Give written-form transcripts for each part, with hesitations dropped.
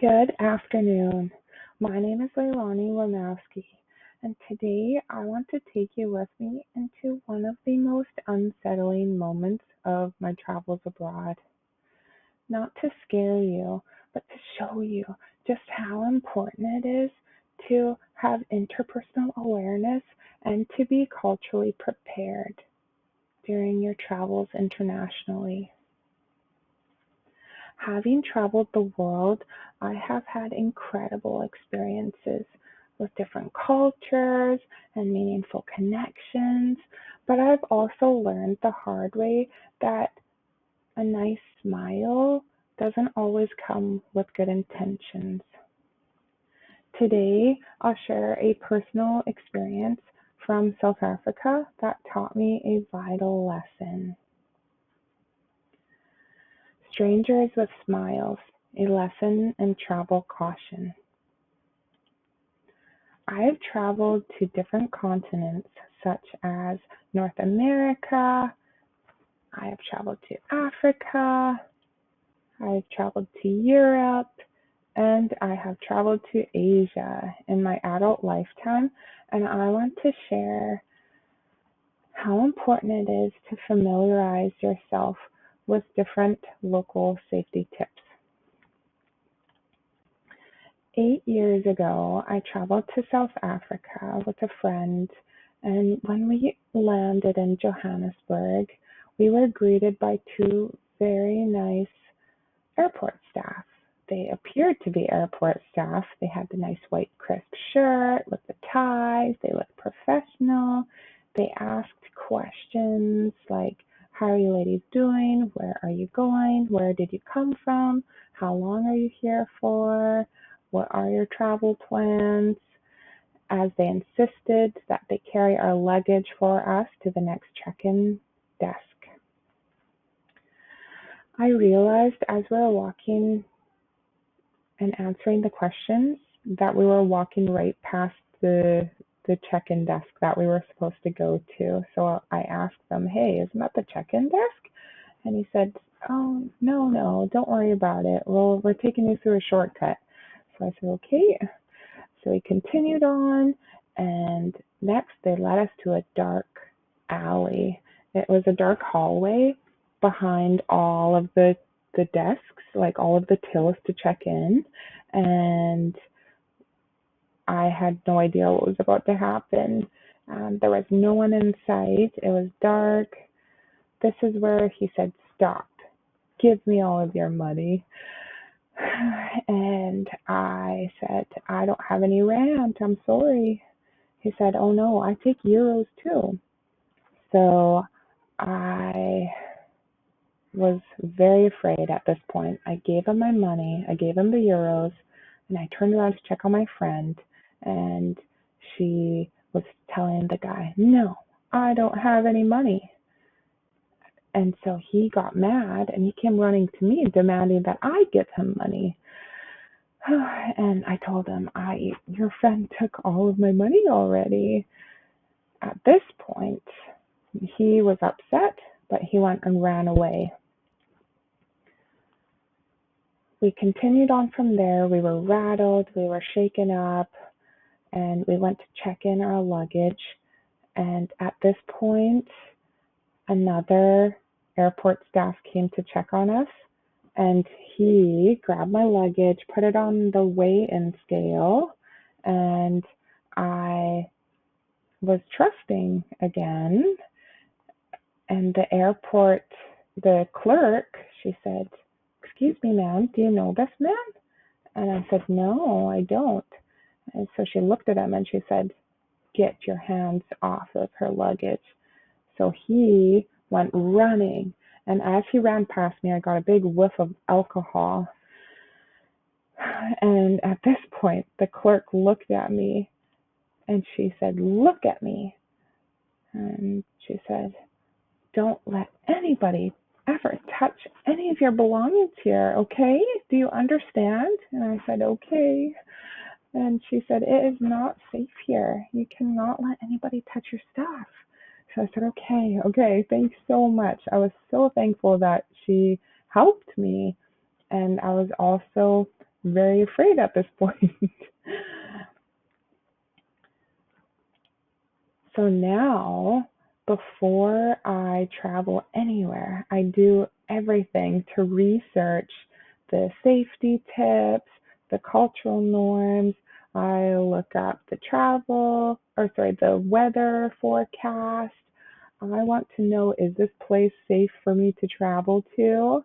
Good afternoon. My name is Leilani Wolnowski, and today I want to take you with me into one of the most unsettling moments of my travels abroad. Not to scare you, but to show you just how important it is to have interpersonal awareness and to be culturally prepared during your travels internationally. Having traveled the world, I have had incredible experiences with different cultures and meaningful connections, but I've also learned the hard way that a nice smile doesn't always come with good intentions. Today, I'll share a personal experience from South Africa that taught me a vital lesson. Strangers with Smiles, a lesson in travel caution. I have traveled to different continents such as North America, I have traveled to Africa, I've traveled to Europe, and I have traveled to Asia in my adult lifetime, and I want to share how important it is to familiarize yourself with different local safety tips. 8 years ago, I traveled to South Africa with a friend, and when we landed in Johannesburg, we were greeted by two very nice airport staff. They appeared to be airport staff. They had the nice white crisp shirt with the ties. They looked professional. They asked questions like, how are you ladies doing? Where are you going? Where did you come from? How long are you here for? What are your travel plans? As they insisted that they carry our luggage for us to the next check-in desk. I realized as we were walking and answering the questions that we were walking right past the check-in desk that we were supposed to go to. So I asked them, hey, isn't that the check-in desk? And he said, oh, no, don't worry about it. We're taking you through a shortcut. So I said, okay. So we continued on, and next they led us to a dark alley. It was a dark hallway behind all of the desks, like all of the tills to check in, and I had no idea what was about to happen. There was no one in sight. It was dark. This is where he said, stop, give me all of your money. And I said, I don't have any rand, I'm sorry. He said, oh no, I take euros too. So I was very afraid at this point. I gave him my money, I gave him the euros, and I turned around to check on my friend, and she was telling the guy, no, I don't have any money. And so he got mad and he came running to me demanding that I give him money. And I told him, your friend took all of my money already. At this point, he was upset, but he went and ran away. We continued on from there. We were rattled, we were shaken up, and we went to check in our luggage. And at this point, another airport staff came to check on us, and he grabbed my luggage, put it on the weigh-in scale, and I was trusting again. And the clerk, she said, excuse me, ma'am, do you know this man? And I said, no, I don't. And so she looked at him and she said, get your hands off of her luggage. So he went running, and as he ran past me, I got a big whiff of alcohol. And at this point, the clerk looked at me and she said, look at me. And she said, don't let anybody ever touch any of your belongings here, okay? Do you understand? And I said, okay. And she said, it is not safe here. You cannot let anybody touch your stuff. So I said, okay, thanks so much. I was so thankful that she helped me. And I was also very afraid at this point. So now, before I travel anywhere, I do everything to research the safety tips, the cultural norms. I look up the weather forecast. I want to know, is this place safe for me to travel to,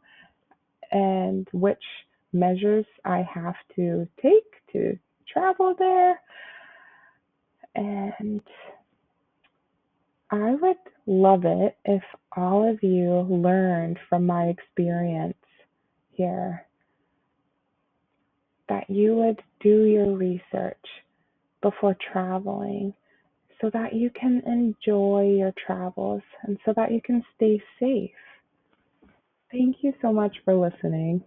and which measures I have to take to travel there. And I would love it if all of you learned from my experience here, that you would do your research before traveling so that you can enjoy your travels and so that you can stay safe. Thank you so much for listening.